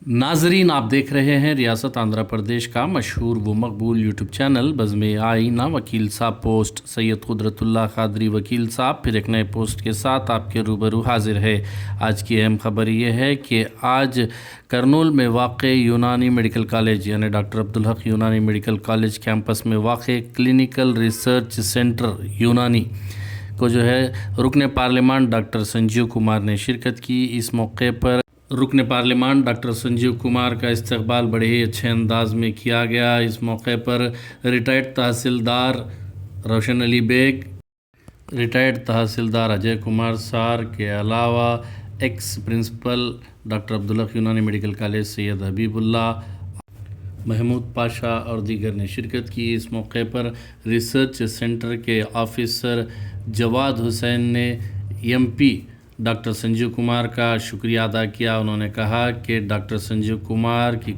नाजरीन, आप देख रहे हैं रियासत आंध्र प्रदेश का मशहूर व मकबूल यूट्यूब चैनल बज़्म आईना। वकील साहब पोस्ट सैयद कुदरतुल्लाह कादरी वकील साहब फिर एक नए पोस्ट के साथ आपके रूबरू हाजिर है। आज की अहम खबर यह है कि आज करनूल में वाक़ यूनानी मेडिकल कॉलेज यानी डॉक्टर अब्दुल हक यूनानी मेडिकल कॉलेज कैंपस में वाक़ क्लिनिकल रिसर्च सेंटर यूनानी को जो है रुकन पार्लियामान डॉक्टर संजीव कुमार ने शिरकत की। इस मौके पर रुकन पार्लियामान डॉक्टर संजीव कुमार का इस्तकबाल बड़े ही अच्छे अंदाज में किया गया। इस मौके पर रिटायर्ड तहसीलदार रोशन अली बेग, रिटायर्ड तहसीलदार अजय कुमार सार के अलावा ex principal doctor Abdul Haq यूनानी मेडिकल कॉलेज सैयद हबीबुल्लाह, महमूद पाशा और दीगर ने शिरकत की। इस मौके पर रिसर्च सेंटर के ऑफिसर जवाद हुसैन ने एमपी डॉक्टर संजीव कुमार का शुक्रिया अदा किया। उन्होंने कहा कि डॉक्टर संजीव कुमार की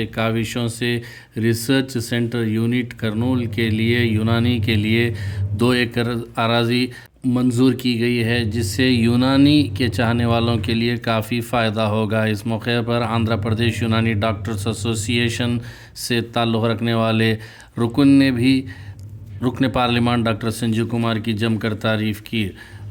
काविशों से रिसर्च सेंटर यूनिट करनूल के लिए यूनानी के लिए 2 एकड़ अराजी मंजूर की गई है, जिससे यूनानी के चाहने वालों के लिए काफ़ी फ़ायदा होगा। इस मौके पर आंध्र प्रदेश यूनानी डॉक्टर्स एसोसिएशन से ताल्लुक़ रखने वाले रुकन ने भी रुकन पार्लियामान डॉक्टर संजीव कुमार की जमकर तारीफ़ की।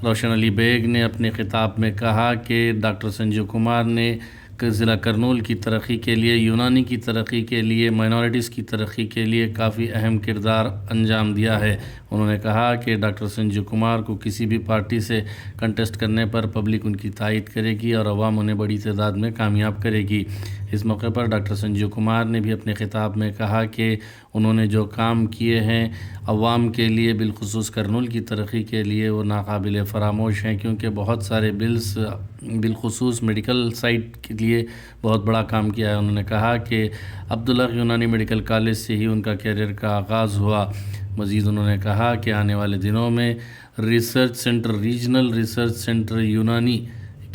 रोशन अली बेग ने अपने खिताब में कहा कि डॉक्टर संजीव कुमार ने ज़िला करनूल की तरक्की के लिए, यूनानी की तरक्की के लिए, माइनॉरिटीज़ की तरक्की के लिए काफ़ी अहम किरदार अंजाम दिया है। उन्होंने कहा कि डॉक्टर संजीव कुमार को किसी भी पार्टी से कंटेस्ट करने पर पब्लिक उनकी तायद करेगी और अवाम उन्हें बड़ी तादाद में कामयाब करेगी। इस मौके पर डॉक्टर संजीव कुमार ने भी अपने खिताब में कहा कि उन्होंने जो काम किए हैं अवाम के लिए, बिलखुसूस करनूल की तरक्की के लिए, वो नाकाबिल फरामोश हैं, क्योंकि बहुत सारे बिल्स बिलखुसूस मेडिकल साइट के लिए बहुत बड़ा काम किया है। उन्होंने कहा कि अब्दुल हक यूनानी मेडिकल कॉलेज से ही उनका कैरियर का आगाज़ हुआ। मज़ीद उन्होंने कहा कि आने वाले दिनों में research centre, regional research centre यूनानी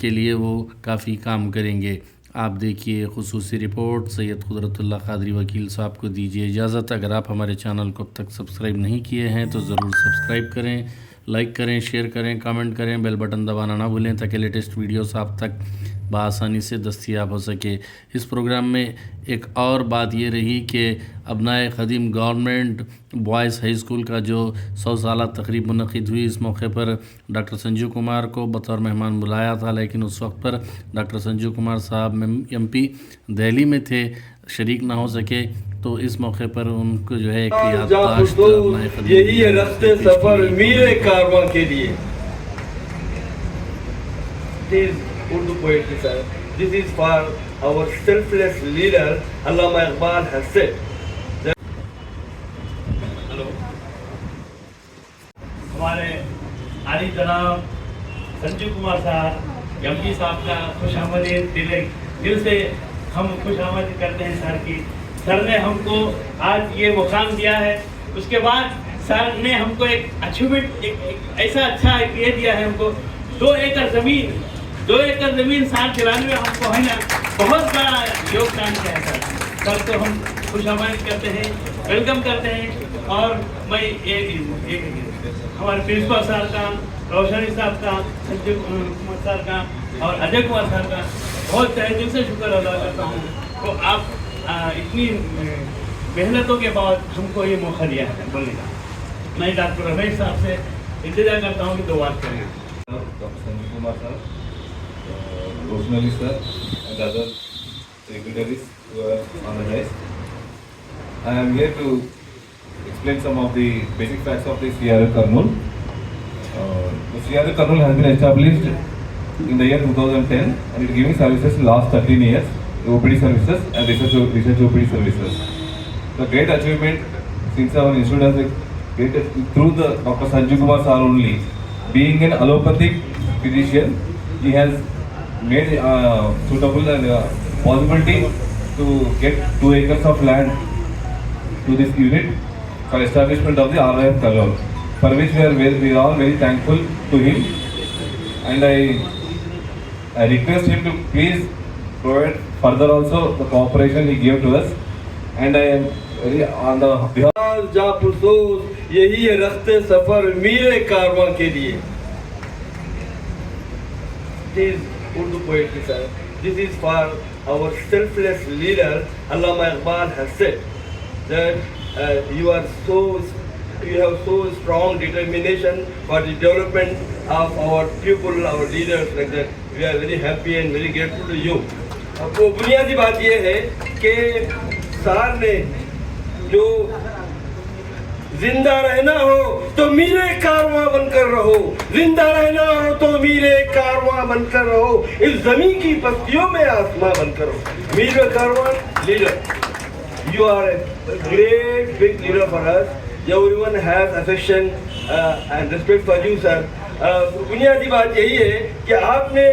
के लिए वो काफ़ी काम करेंगे। आप देखिए खुसूसी रिपोर्ट सैयद कुदरतुल्लाह कादरी वकील साहब को दीजिए इजाज़त। अगर आप हमारे चैनल को अब तक सब्सक्राइब नहीं किए हैं तो ज़रूर सब्सक्राइब करें, लाइक करें, शेयर करें, कमेंट करें, बेल बटन दबाना ना भूलें ताकि लेटेस्ट वीडियोस आप तक बआसानी से दस्तयाब हो सके। इस प्रोग्राम में एक और बात ये रही कि अबनाए ख़दीम गवर्नमेंट बॉयज़ हाई स्कूल का जो 100 साला तकरीब मुनक़िद हुई, इस मौके पर डॉक्टर संजीव कुमार को बतौर मेहमान बुलाया था, लेकिन उस वक्त पर डॉक्टर संजीव कुमार साहब एमपी दिल्ली में थे, शरीक ना हो सके। तो इस मौके पर उनको जो है एक याददाश्त, यही है रास्ते सफ़र मीरे कारवां के लिए। Urdu poetry, sir. This is for our selfless leader, Allama Iqbal has said. Hello, हमारे आली जनाब संजीव कुमार साहब एमपी साहब का खुशामदीद दिल से हम खुशामदीद करते हैं सर की। सर ने हमको आज ये मुकाम दिया है। उसके बाद सर ने हमको एक अचीवमेंट, एक ऐसा अच्छा ये दिया है हमको 2 एकड़ ज़मीन साथ दिलाने में हमको है ना बहुत बड़ा योगदान किया है सर को हम खुशामदीद करते हैं, वेलकम करते हैं। और मैं एक हमारे प्रिंसिपल साहब का, रोशनी साहब का, संजीव कुमार साहब का और अजय कुमार साहब का बहुत तहे दिल से शुक्र अदा करता हूँ। तो आप इतनी मेहनतों के बाद हमको ये मौका दिया है बोलने का। मैं डॉक्टर रमेश साहब से इंतजार करता हूँ कि 2 बात करें। डॉक्टर संजीव कुमार साहब, Roshan Ali sir and other secretaries who are on the dais. I am here to explain some of the basic facts of the CRL Karnool. The CRL Karnool has been established in the year 2010 and it is giving services last 13 years, OPD services and research OPD services. The great achievement since our institute has created through the Dr. Sanjeev Kumar sir only. Being an allopathic physician, he has made suitable possibility to get 2 acres of land to this unit for establishment of the RIF Karnool, for which we are all very thankful to him, and I request him to please provide further also the cooperation he gave to us, and I am very on the behalf जा पुरसोस यही है रास्ते सफ़र मीरे कारवां के लिए। This is Urdu poetry, sir. This is for our selfless leader, Allama Iqbal, has said that you have so strong determination for the development of our people, our leaders, like that. We are very happy and very grateful to you. अब वो बुनियादी बात ये है कि सार ने जो जिंदा रहना हो तो मीरे कारवां बनकर रहो, जिंदा रहना हो तो मीरे कारवां बनकर रहो, इस जमीन की बस्तियों में आसमां बनकर रहो. मीरे कारवां leader, you are a great big leader for us. Everyone has affection and respect for you, sir. बुनियादी बात यही है कि आपने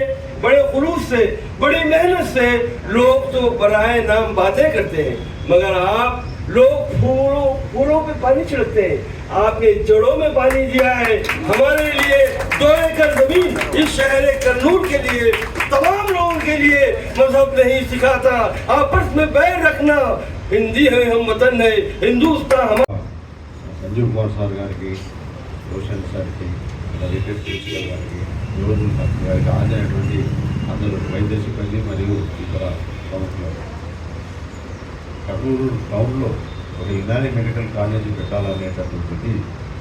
बड़े खुलूस से, बड़ी मेहनत से, लोग तो बराए नाम बातें करते हैं मगर आप लोग फूलों पे पानी छिड़कते हैं. आपने जड़ों में पानी दिया है. हमारे लिए 2 एकड़ जमीन इस शहर कन्नूर के लिए, तमाम लोगों के लिए मजहब नहीं सिखाता. आपस में बैर रखना, हिंदी है हम वतन है, हिंदुस्तान हमारा. సంజీవ్ కుమార్ సార్ గారికి, రోషన్ సార్కి, రవికేష్ ప్రిన్సిపల్ గారికి, యువజన సార్ గారికి హాజరైనటువంటి అందరూ వైద్య సిబ్బంది మరియు ఇతర ప్రముఖులు. కర్నూలు టౌన్లో ఒక యునాని మెడికల్ కాలేజీ పెట్టాలనేటటువంటిది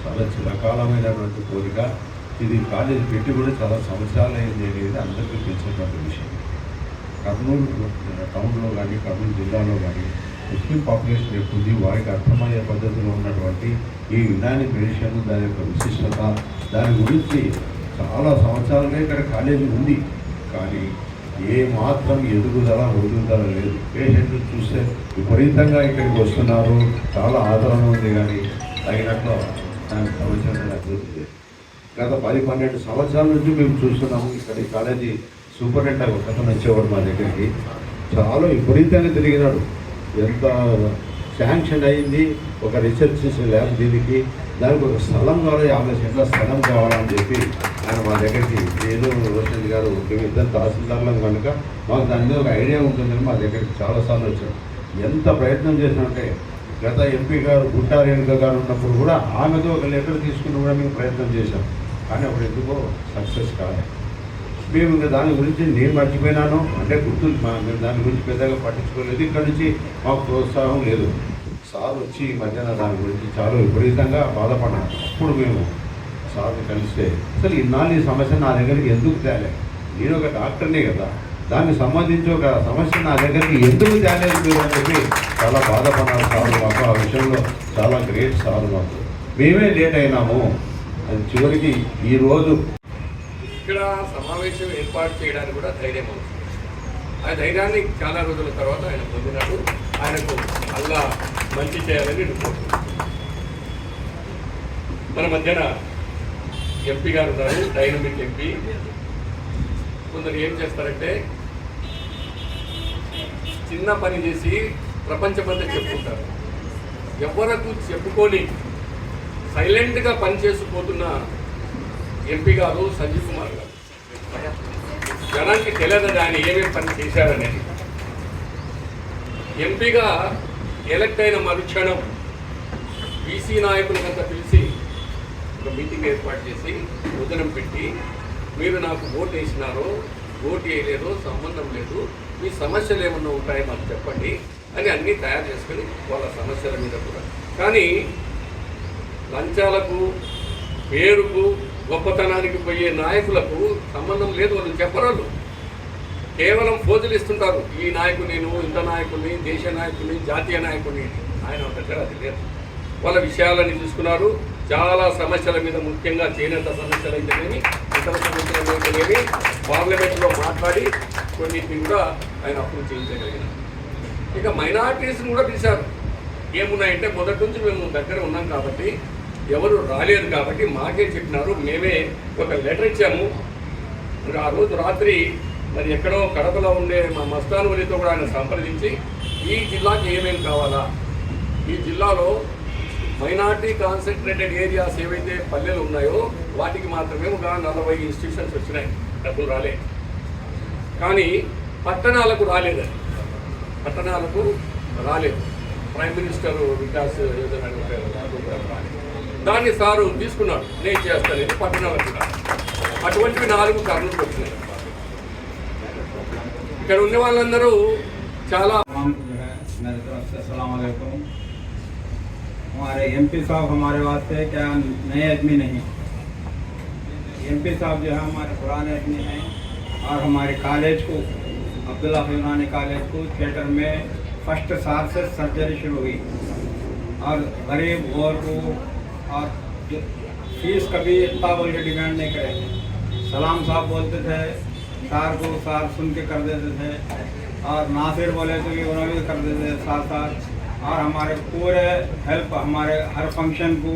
చాలా చిరకాలమైనటువంటి కోరిక. ఇది కాలేజీ పెట్టి కూడా చాలా సంవత్సరాలు అయింది అనేది అందరికీ తెలిసినటువంటి విషయం. కర్నూలు టౌన్లో కానీ కర్నూలు జిల్లాలో కానీ ముస్లిం పాపులేషన్ ఎక్కువ ఉంది. వారికి అర్థమయ్యే పద్ధతిలో ఉన్నటువంటి ఈ యునాని మెడిసిన్, దాని యొక్క విశిష్టత, దాని గురించి చాలా సంవత్సరాలుగా ఇక్కడ కాలేజీ ఉంది. కానీ ఏ మాత్రం ఎదుగుదల ఒదుగుదల లేదు. పేషెంట్లు చూస్తే విపరీతంగా ఇక్కడికి వస్తున్నారు, చాలా ఆదరణ ఉంది, కానీ తగినట్లు దానికి సంవత్సరం అభివృద్ధి లేదు. గత 10-12 సంవత్సరాల నుంచి మేము చూస్తున్నాము. ఇక్కడ ఈ కాలేజీ సూపరింటెండెంట్ ఒక అతను వచ్చేవాడు మా దగ్గరికి, చాలా విపరీతంగా తిరిగినాడు. ఎంత శాంక్షన్ అయింది ఒక రీసెర్చ్ ల్యాబ్, దీనికి దానికి ఒక స్థలం కావాలి, 50 సెంట్ల స్థలం కావాలని చెప్పి ఆయన మా దగ్గరికి, నేను రోషన్ గారు ఇద్దరు తహసీల్దార్లం కనుక మాకు దాని మీద ఒక ఐడియా ఉంటుందని మా దగ్గరికి చాలాసార్లు వచ్చాడు. ఎంత ప్రయత్నం చేసినంటే గత ఎంపీ గారు గుట్టా రేణుక గారు ఉన్నప్పుడు కూడా ఆమెతో ఒక లెటర్ తీసుకుని కూడా మేము ప్రయత్నం చేశాం. కానీ అప్పుడు ఎందుకో సక్సెస్ కాలేదు. మేము ఇంకా దాని గురించి నేను మర్చిపోయినాను అంటే మేము దాని గురించి పెద్దగా పట్టించుకోలేదు. ఇక్కడ నుంచి మాకు ప్రోత్సాహం లేదు. సార్ వచ్చి ఈ మధ్యన దాని గురించి చాలా విపరీతంగా బాధపడ్డాను. అప్పుడు మేము సార్ని కలిస్తే అసలు ఇన్నాళ్ళు ఈ సమస్య నా దగ్గరికి ఎందుకు తేలే, నేను ఒక డాక్టర్నే కదా, దానికి సంబంధించి ఒక సమస్య నా దగ్గరికి ఎందుకు తేలేదు మీరు అని చెప్పి చాలా బాధపడ్డారు సార్. మాకు ఆ విషయంలో చాలా గ్రేట్ సార్. మాకు మేమే లేట్ అయినాము. అది చివరికి ఈరోజు ఇక్కడ సమావేశం ఏర్పాటు చేయడానికి కూడా ధైర్యం అవుతుంది. ఆ ధైర్యాన్ని చాలా రోజుల తర్వాత ఆయన పొందినాడు. ఆయనకు అల్లా మంచి చేయాలని అనుకుంటున్నాను. మన మధ్యన ఎంపీ గారు ఉన్నారు, డైనమిక్ ఎంపీ. కొందరు ఏం చేస్తారంటే చిన్న పని చేసి ప్రపంచమంతా చెప్పుకుంటారు. ఎవరకు చెప్పుకొని సైలెంట్గా పని చేసుకుపోతున్న ఎంపీ గారు సంజీవ్ కుమార్ గారు జనానికి తెలియదు ఆయన ఏమేమి పని చేశారనేది. ఎంపీగా ఎలక్ట్ అయిన మరుక్షణం బీసీ నాయకులకంతా పిలిచి ఒక మీటింగ్ ఏర్పాటు చేసి భోజనం పెట్టి, మీరు నాకు ఓటు వేసినారో ఓటు వేయలేదో సంబంధం లేదు, మీ సమస్యలు ఏమన్నా ఉంటాయో మాకు చెప్పండి అని అన్నీ తయారు చేసుకొని వాళ్ళ సమస్యల మీద కూడా. కానీ లంచాలకు, పేరుకు, గొప్పతనానికి పోయే నాయకులకు సంబంధం లేదు. వాళ్ళు చెప్పరు. కేవలం ఫోజులు ఇస్తుంటారు. ఈ నాయకుని, నువ్వు ఇంత నాయకుని, దేశ నాయకుని, జాతీయ నాయకుని. ఆయన దగ్గర అది లేదు. వాళ్ళ విషయాలని చూసుకున్నారు. చాలా సమస్యల మీద, ముఖ్యంగా చేనేత సమస్యలు అయితేనేమి, ఇతర సమస్యలు అయితేనేమి పార్లమెంట్లో మాట్లాడి కొన్నింటిని కూడా ఆయన అప్రూవ్ చేయించగలిగినారు. ఇక మైనారిటీస్ని కూడా పిలిచారు. ఏమున్నాయంటే మొదటి నుంచి మేము దగ్గర ఉన్నాం కాబట్టి, ఎవరు రాలేదు కాబట్టి మాకే చెప్పినారు. మేమే ఒక లెటర్ ఇచ్చాము. ఆ రోజు రాత్రి మరి ఎక్కడో కడపలో ఉండే మా మస్తాన్ వలితో కూడా ఆయన సంప్రదించి ఈ జిల్లాకి ఏమేమి కావాలా, ఈ జిల్లాలో మైనార్టీ కాన్సన్ట్రేటెడ్ ఏరియాస్ ఏవైతే పల్లెలు ఉన్నాయో వాటికి మాత్రమే ఒక 40 ఇన్స్టిట్యూషన్స్ వచ్చినాయి, డబ్బులు రాలే. కానీ పట్టణాలకు రాలేదు. పట్టణాలకు రాలేదు. ప్రైమ్ మినిస్టర్ వికాస్ యోజన రాలేదు. దాన్ని సారు తీసుకున్నాడు, నేను చేస్తాను పట్టణాలకు. అటువంటివి 4 కర్నూలుకి వచ్చినాయి. ఇక్కడ ఉన్న వాళ్ళందరూ చాలా तमाम जो है मेरी तरफ से अस्सलाम वालेकुम। हमारे एमपी साहब हमारे वास्ते क्या नए आदमी नहीं, एमपी साहब जो है हमारे पुराने आदमी हैं। और हमारे कॉलेज को अब्दुल्ला यूनानी कॉलेज को थिएटर में फर्स्ट साल से सर्जरी शुरू हुई और गरीब और को और फीस कभी इतना बोल के डिमांड नहीं करे। सलाम साहब बोलते थे, सार को सार सुन के कर देते थे, और नासिर बोले तो भी उन्होंने भी कर देते थे साथ साथ। और हमारे पूरे हेल्प हमारे हर फंक्शन को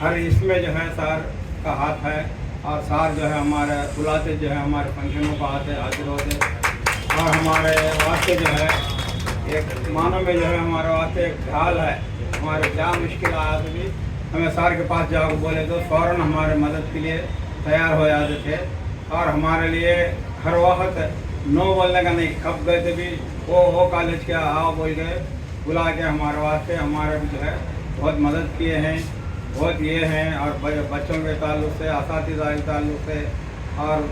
हर इसमें जो है सार का हाथ है। और सार जो है हमारे बुलाते जो है हमारे फंक्शनों को आते हाजिर होते। और हमारे वास्ते जो है एक मानव में जो है हमारे वास्ते एक ख्याल है, हमारे क्या मुश्किल आया तो भी हमें सार के पास जाओ बोले तो फ़ौरन हमारे मदद के लिए तैयार हो जाते थे। और हमारे लिए हर वक्त नो बोलने का नहीं, कब गए थे भी वो कॉलेज के आओ बोल गए बुला के हमारे वास्ते हमारे जो है बहुत मदद किए हैं, बहुत ये हैं। और बच्चों के ताल्लुक़ से, असातिज़ा के ताल्लुक़ से और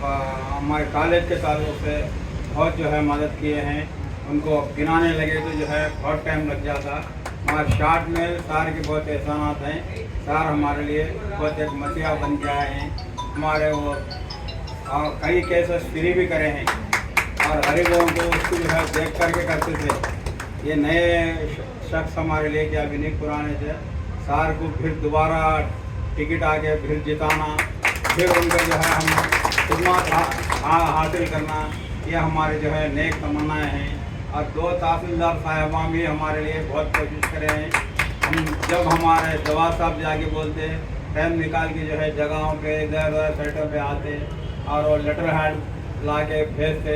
हमारे कॉलेज के ताल्लुक़ से बहुत जो है मदद किए हैं। उनको गिनाने लगे तो जो है बहुत टाइम लग जाता। हमारे शार्ट में सार के बहुत एहसानात हैं। सार हमारे लिए बहुत एक मसीहा बन के आए हैं। हमारे वो कई केसेस फ्री भी करे हैं और गरीबों को उसको जो है देख करके करते थे। ये नए शख्स हमारे लिए क्या भी नहीं, पुराने थे। सार को फिर दोबारा टिकट आके फिर जिताना, फिर उनका जो है हम खिदमत हासिल करना, ये हमारे जो है नेक तमन्नाएँ हैं। और 2 तहसीलदार साहिबान भी हमारे लिए बहुत कोशिश करे हैं। हम जब हमारे जवाब साहब जाके बोलते टाइम निकाल के जो है जगहों पे इधर उधर सेटअप पे आते और वो लेटर हेड ला के भेजते।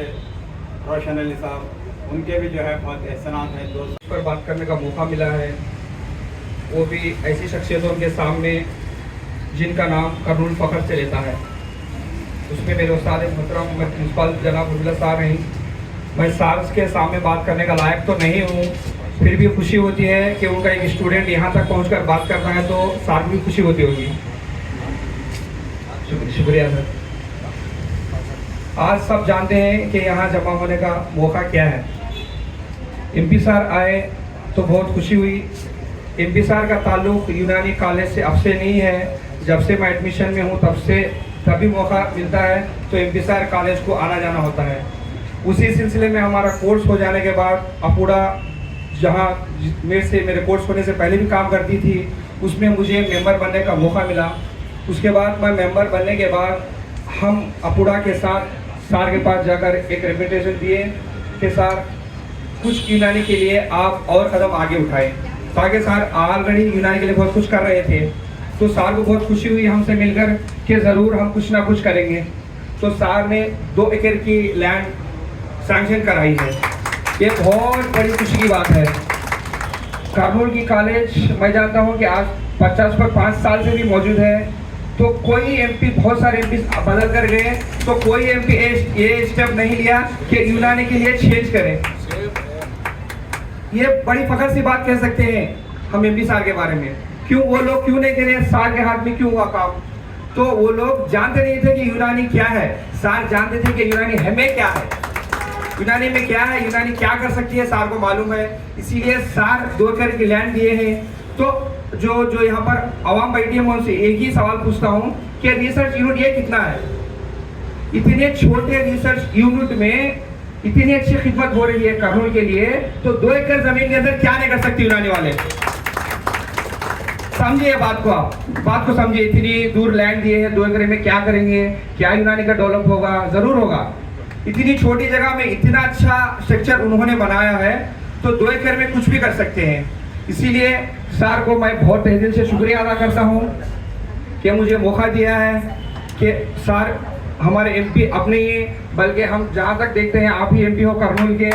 रोशन अली साहब, उनके भी जो है बहुत एहसानात हैं। दोस्त पर बात करने का मौका मिला है, वो भी ऐसी शख्सियतों के सामने जिनका नाम कर्नूल फ़ख्र से लेता है। उसमें मेरे उस्ताद मोहतरम प्रिंसिपल जनाब उर्मिला साहब हैं। मैं सार्स के सामने बात करने का लायक तो नहीं हूँ, फिर भी खुशी होती है कि उनका एक स्टूडेंट यहाँ तक पहुँचकर बात करता है, तो सार भी खुशी होती होगी। शुक्रिया सर। आज सब जानते हैं कि यहाँ जमा होने का मौका क्या है। एमपी सर आए तो बहुत खुशी हुई। एमपी सर का ताल्लुक़ यूनानी कॉलेज से अब से नहीं है, जब से मैं एडमिशन में हूँ तब से तभी मौका मिलता है तो एमपी सर कॉलेज को आना जाना होता है। उसी सिलसिले में हमारा कोर्स हो जाने के बाद अपूड़ा, जहाँ मेरे कोर्स होने से पहले भी काम करती थी, उसमें मुझे मेंबर बनने का मौका मिला। उसके बाद मैं मेंबर बनने के बाद हम अपूड़ा के साथ सार के पास जाकर एक रिप्रेजेंटेशन दिए कि सर कुछ यूनानी के लिए आप और कदम आगे उठाएं, ताकि सर ऑलरेडी यूनानी के लिए बहुत कुछ कर रहे थे। तो सर को बहुत खुशी हुई हमसे मिलकर कि ज़रूर हम कुछ ना कुछ करेंगे। तो सर ने 2 एकड़ की लैंड सैंक्शन कराई है। ये बहुत बड़ी खुशी की बात है। कर्नूल की कॉलेज मैं जानता हूँ कि आज 50 पर 5 साल से भी मौजूद है। तो कोई एमपी, बहुत सारे एमपी बदल कर गए, तो कोई एमपी ये स्टेप नहीं लिया कि यूनानी के लिए चेंज करें। ये बड़ी फख्र सी बात कह सकते हैं हम एमपी सार के बारे में। क्यों वो लोग क्यों नहीं करे, सार के हाथ में क्यों हुआ काम? तो वो लोग जानते नहीं थे कि यूनानी क्या है, सार जानते थे कि यूनानी हमें क्या है, यूनानी में क्या है, यूनानी क्या कर सकती है, सार को मालूम है। इसीलिए सार 2 एकड़ की लैंड दिए हैं। तो जो यहाँ पर आवाम बैठी है, मैं उनसे एक ही सवाल पूछता हूँ कि रिसर्च यूनिट ये कितना है? इतने छोटे रिसर्च यूनिट में इतनी अच्छी खिदमत हो रही है कर्नूल के लिए, तो 2 एकड़ जमीन के अंदर क्या नहीं कर सकते यूनानी वाले? समझिए बात को, आप बात को समझिए। इतनी दूर लैंड दिए हैं, 2 एकड़ में क्या करेंगे? क्या यूनानी का डेवलप होगा? ज़रूर होगा। इतनी छोटी जगह में इतना अच्छा स्ट्रक्चर उन्होंने बनाया है, तो 2 एकड़ में कुछ भी कर सकते हैं। इसीलिए सर को मैं बहुत तहे दिल से शुक्रिया अदा करता हूँ कि मुझे मौका दिया है कि सर हमारे एमपी अपने ही, बल्कि हम जहाँ तक देखते हैं आप ही एमपी हो कर्नूल के।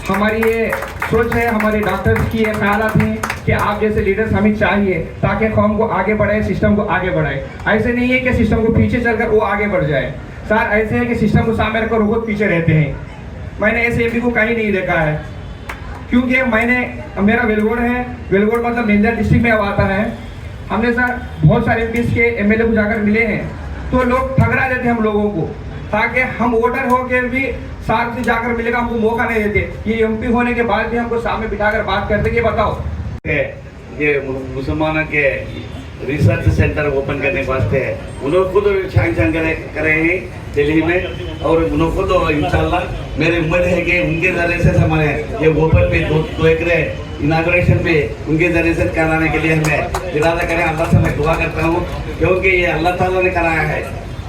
हमारी ये सोच है, हमारे डॉक्टर्स की ये ख्यालात हैं कि आप जैसे लीडर्स हमें चाहिए ताकि कौम को आगे बढ़ाए, सिस्टम को आगे बढ़ाए। ऐसे नहीं है कि सिस्टम को पीछे चलकर वो आगे बढ़ जाए। सर ऐसे है कि सिस्टम को सामने रखकर वो पीछे रहते हैं। मैंने ऐसे एमपी को कहीं नहीं देखा है, क्योंकि मेरा वेलगोड़ है, वेलगोड़ मतलब मेंढर डिस्ट्रिक्ट में अब आता है। हमने सर बहुत सारे एमपी के एमएलए को जाकर मिले हैं, तो लोग ठगरा देते हैं हम लोगों को, ताकि हम वोटर होकर भी सार से जाकर मिलेगा, हमको मौका नहीं देते। ये एमपी होने के बाद भी हमको सामने बिठाकर बात करते कि बताओ ये मुसलमानों के रिसर्च सेंटर ओपन करने के वास्ते उन्होंने खुद सैंक्शन करे हैं दिल्ली में, और उन्होंने खुद इंशाल्लाह मेरी उम्मीद है कि उनके जरिए से हमारे ये ओपन पे दो एकड़े इनाग्रेशन पे उनके जरिए से कराने के लिए हमें इरादा करें। अल्लाह से मैं दुआ करता हूँ, क्योंकि ये अल्लाह ताला ने कराया है,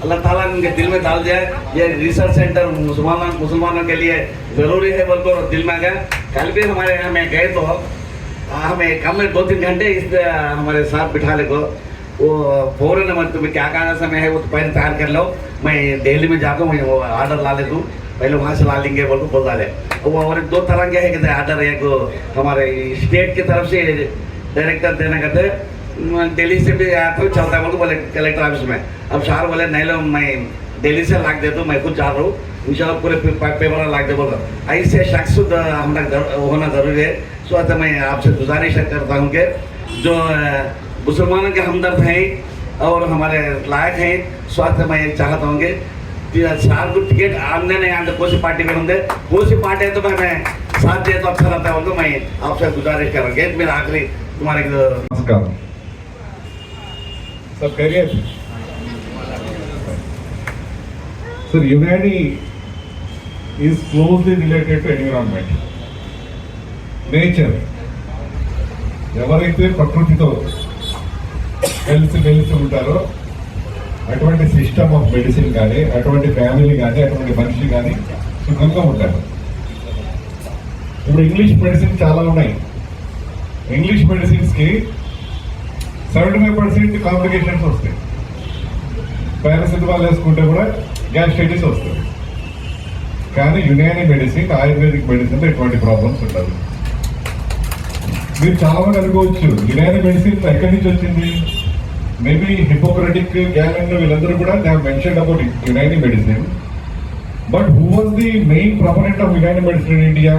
अल्लाह ताला ने उनके दिल में डाल दिया है। ये रिसर्च सेंटर मुसलमानों के लिए ज़रूरी है बोलकर दिल में आ गया। कल भी हमारे यहाँ में गए तो हमें कम में 2-3 घंटे इस हमारे साथ बिठा ले को वो फौरन मैं तुम्हें क्या कहना समय है वो तो पहले तैयार कर लो, मैं दिल्ली में जाकर मैं वो आर्डर ला ले दूँ, पहले वहाँ से ला लेंगे बोल बोल डाले। वो हमारे 2 तरह के है कि आर्डर, एक हमारे स्टेट की तरफ से डायरेक्टर देना कहते दिल्ली से भी आया तो चलता है बोले कलेक्टर ऑफिस में। अब सार बोले नहीं लो मैं दिल्ली से लाख दे दूँ, मैं खुद जा रहा हूँ, इंशाल्लाह पूरे पेपर लाख दे बोल रहा। ऐसे शख्स हमारा होना जरूरी है। सो तो मैं आपसे गुजारिश करता हूँ कि जो मुसलमानों के हमदर्द हैं और हमारे लायक हैं, स्वास्थ्य मैं चाहता हूँ कि सार को टिकट आमने नहीं आते, कौन सी पार्टी में होंगे, कौन सी पार्टी है तो मैं साथ दे तो अच्छा रहता है, तो मैं आपसे गुजारिश करूँगी। मेरा आखिरी तुम्हारे नमस्कार सब करिए sir. Humanity is closely related to environment. Nature ఎవరైతే ప్రకృతితో కలిసి ఉంటారో అటువంటి సిస్టమ్ ఆఫ్ మెడిసిన్ కానీ, అటువంటి ఫ్యామిలీ కానీ, అటువంటి మనిషి కానీ సుఖంగా ఉంటారు. ఇప్పుడు ఇంగ్లీష్ మెడిసిన్ చాలా ఉన్నాయి. ఇంగ్లీష్ మెడిసిన్స్కి 75% కాంప్లికేషన్స్ వస్తాయి. పారాసిటమాల్ వేసుకుంటే కూడా గ్యాస్ట్రైటిస్ వస్తుంది. కానీ యునాని మెడిసిన్, ఆయుర్వేదిక్ మెడిసిన్ ఎటువంటి ప్రాబ్లమ్స్ ఉండదు. మీరు చాలా మంది అనుకోవచ్చు యునాని మెడిసిన్ ఎక్కడి నుంచి వచ్చింది. మేబీ హిపోక్రటిక్, గ్యాలన్ వీళ్ళందరూ కూడా they have mentioned about Unani medicine. But who was the main proponent of Unani medicine in India?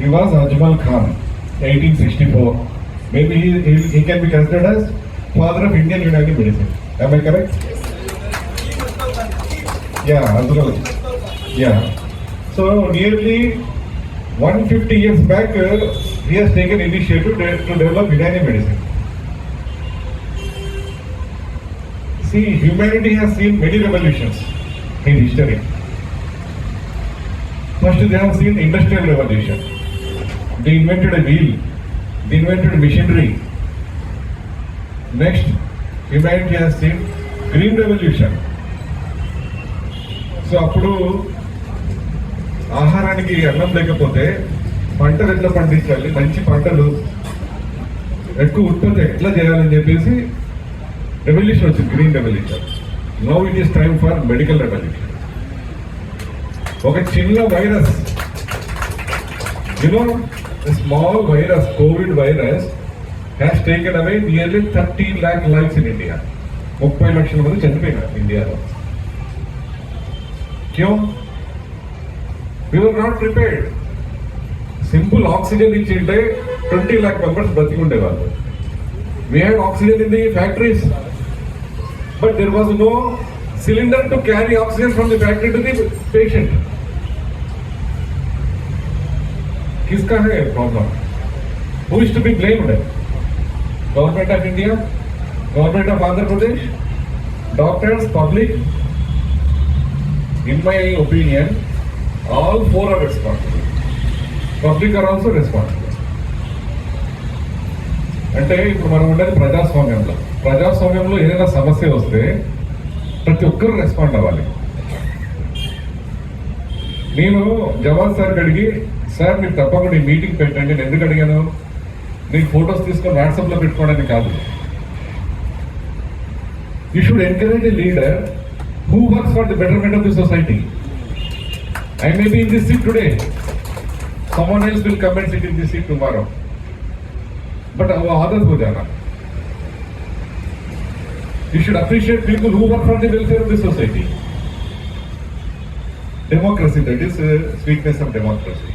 He was Ajmal Khan, 1864. Maybe he can be considered as father of Indian Unani medicine. Am I correct? Yeah, absolutely. Yeah. So nearly 150 years back, he has taken initiative to develop Unani medicine. See, humanity has seen many revolutions in history. First, they have seen industrial revolution. They invented a wheel. They invented machinery. Next, humanity has seen green revolution. So, అప్పుడు ఆహారానికి అన్నం లేకపోతే పంటలు ఎట్లా పండించాలి, మంచి పంటలు ఎక్కువ ఉత్పత్తి ఎట్లా చేయాలని చెప్పేసి రెవల్యూషన్ వచ్చింది, green revolution. Now it is time for medical revolution. ఒక చిన్న virus, you know a small virus, COVID virus, has taken away nearly 13 lakh lives in India. 30 లక్షల మంది చనిపోయినారు ఇండియాలో. క్యూ? We were not prepared. Simple oxygen ఇచ్చింటే 20 lakh members బతికి ఉండేవాళ్ళు. We had oxygen in the factories, but there was no cylinder to carry oxygen from the factory to the patient. किसका है problem? Who is to be blamed? Government of India, Government of Andhra Pradesh, doctors, public? In my opinion, all four are responsible. Public are also responsible. అంటే ఇప్పుడు మనం ఉండేది ప్రజాస్వామ్యంలో. ప్రజాస్వామ్యంలో ఏదైనా సమస్య వస్తే ప్రతి ఒక్కరు రెస్పాండ్ అవ్వాలి. నేను జవాన్ సార్ అడిగి, సార్ మీరు తప్పకుండా ఈ మీటింగ్ పెట్టండి. నేను ఎందుకు అడిగాను, నీకు ఫొటోస్ తీసుకొని వాట్సాప్లో పెట్టుకోవడానికి కాదు. You should encourage a leader who works for the betterment of the society. I may be in this seat today, someone else will come and sit in this seat tomorrow, but वो आदत हो जाना. You should appreciate people who work for the welfare of the society. Democracy, that is sweetness of democracy.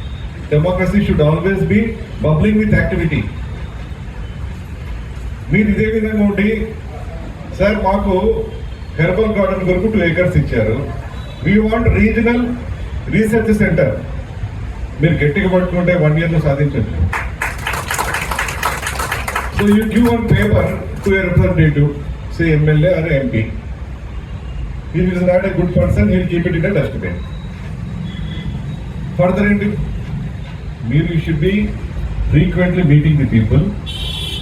Democracy should always be bubbling with activity. మీరు ఇదే విధంగా ఉండి, sir మాకు herbal garden కొరకు 2 acres ఇచ్చారు, we want regional research centre మీరు గట్టిగా పట్టుకుంటే 1 yearలో సాధించవచ్చు. So you give one paper to a representative, say MLA or MP. If he is not a good person, he will keep it in a dustbin. Further, you should be frequently meeting the people,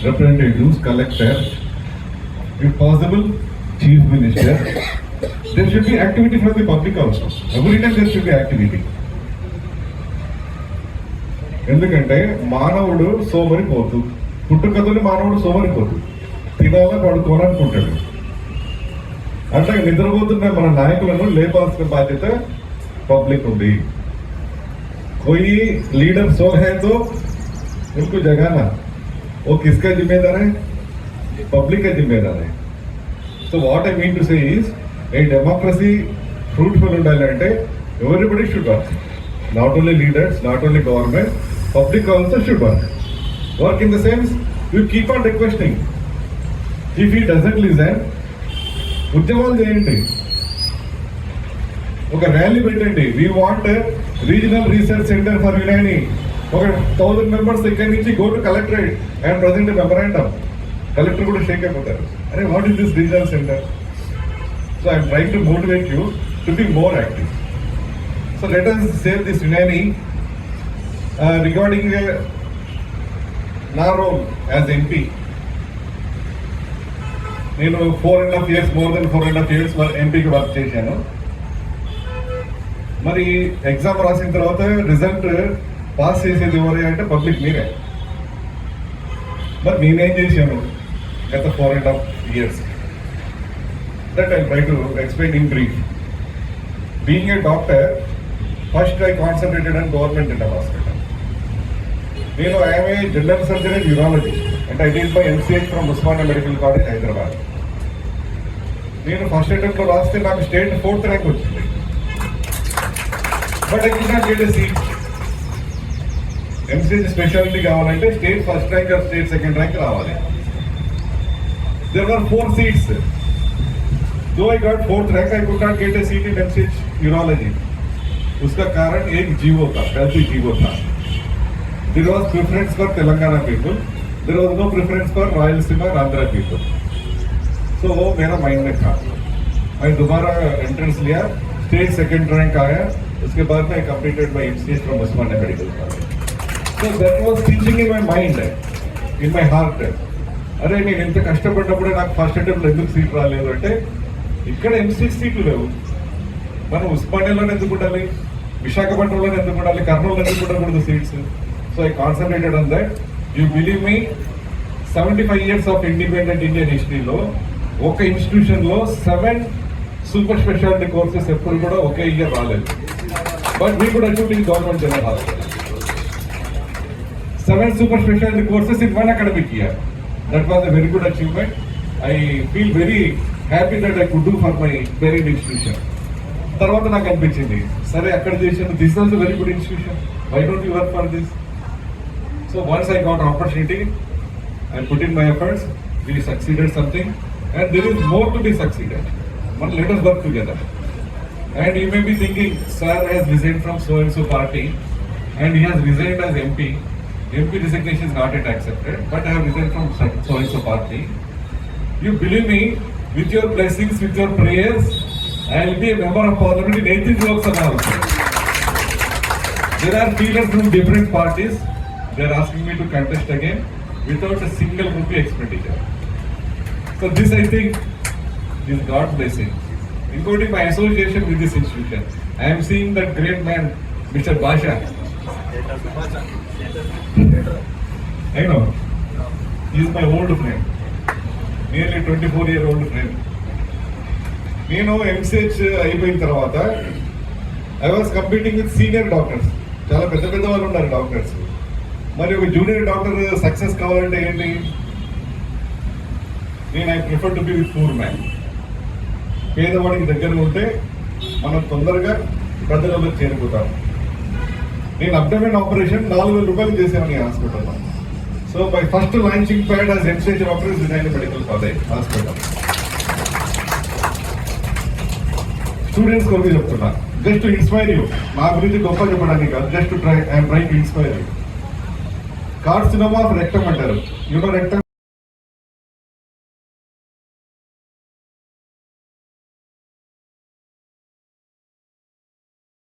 representatives, collector, if possible, chief minister. There should be activity from the public also. Every time there should be activity. ఎందుకంటే మానవుడు సోమరిపోతు, పుట్టుకతోనే మానవుడు సోమరిపోతు, తినాలా పడుకోవాలనుకుంటాడు. అంటే నిద్రపోతున్న మన నాయకులను లేపాల్సిన బాధ్యత పబ్లిక్ ఉంది. कोई लीडर सो है तो उनको जगाना, वो किसका जिम्मेदार है? पब्लिक का जिम्मेदार है. So what I mean to say is, a democracy fruitful undalante everybody should work. Not only leaders, not only government, public also should work. Work in the sense, you keep on requesting. If he doesn't listen, ఉద్యమాలు చేయండి, ఒక rally పెట్టండి. We want regional research centre for Unani. ఒక 1000 members ఇక్కడి నుంచి go to collectorate and present memorandum. Collector కూడా షేక్ అయిపోతారు, అరే what is this regional centre? So I'm trying to motivate you to be more active. So let us save this Unani. Regarding నా role as MP, నేను 4.5 years, more than 4.5 years ఎంపీకి work చేశాను. మరి exam రాసిన తర్వాత రిజల్ట్ పాస్ చేసేది ఎవరే అంటే పబ్లిక్ మీరే. మరి నేనేం చేశాను గత 4.5 years? That I try to explain in brief. Being a doctor, first I concentrated on government dental hospital. నేను I'm a general surgeon and urologist and I did my MCH from Osmania medical college, Hyderabad. నేను first అటెంప్ట్లో రాస్తే నాకు state 4th rank వచ్చింది. But I could not get a seat. MCH speciality కావాలంటే state first rank or state second rank రావాలి. There were 4 seats. Though I got 4th rank, I could not get a seat in MCH urology. उसका कारण एक जीवो था, healthy जीवो था. There was preference for Telangana people. There was no preference for Rayalaseema and Andhra people. So वो मेरा mind में था. मैं दोबारा एंट्रेंस लिया, स्टेट सेकंड रैंक आया. उसके बाद मैं completed my MCH from Osmania medical college. So that was teaching in my mind, in my heart. అరే నేను ఎంత కష్టపడ్డప్పుడే నాకు ఫస్ట్ అటెంప్ట్లో ఎందుకు సీట్ రాలేదు అంటే, ఇక్కడ MCH సీట్లు లేవు. మనం ఉస్మానియాలోనే ఎందుకు ఉండాలి, విశాఖపట్నంలోనే ఎందుకు ఉండాలి, కర్నూలులో ఎందుకు ఉండకూడదు seats? So I concentrated on that. You believe me, 75 years of independent Indian హిస్టరీలో ఒక ఇన్స్టిట్యూషన్లో 7 సూపర్ స్పెషాలిటీ కోర్సెస్ ఎప్పుడు కూడా ఒకే ఇయర్ రాలేదు. But we could achieve in government general hospital 7 super specialty courses in 1 academic year. That was a very good achievement. I feel very happy that I could do for my parent institution. తర్వాత నాకు అనిపించింది, సరే అక్కడ చేసాను, this also very good institution, why don't you work for this? So once I got opportunity, I put in my efforts, we succeeded something and there is more to be succeeded. మన let us work together. And you may be thinking, sir has resigned from so and so party and he has resigned as MP. MP resignation is not yet accepted, but I have resigned from so and so party. You believe me, with your blessings, with your prayers, I will be a member of parliament in 18th Lok Sabha also. There are leaders from different parties. They are asking me to contest again without a single rupee expenditure. So this, I think, is God's blessing, including my association with this institution. I am seeing that great man, Mr. Basha. I know. He is my old friend. Nearly 24-year-old friend. నేను MCH అయిపోయిన తర్వాత I was competing with senior doctors. చాలా పెద్ద పెద్ద వాళ్ళు ఉన్నారు doctors. మరి ఒక జూనియర్ డాక్టర్ సక్సెస్ కావాలంటే ఏంటి? నేను I prefer to be with poor man. పేదవాడికి దగ్గర ఉంటే మనం తొందరగా ప్రజలలో చేరిపోతాం. నేను అబ్డమెన్ ఆపరేషన్ 4,000 రూపాయలు చేసాను ఈ హాస్పిటల్లో. So my first launching pad as MCH doctor is Vizianagaram medical college hospital. Students కొరకు చెప్తున్నా, జస్ట్ ఇన్స్పైర్ యూ. నా గురించి గొప్ప చెప్పడానికి కాదు, just I'm trying to inspire you. Carcinoma of rectum అంటారు. రెక్టమ్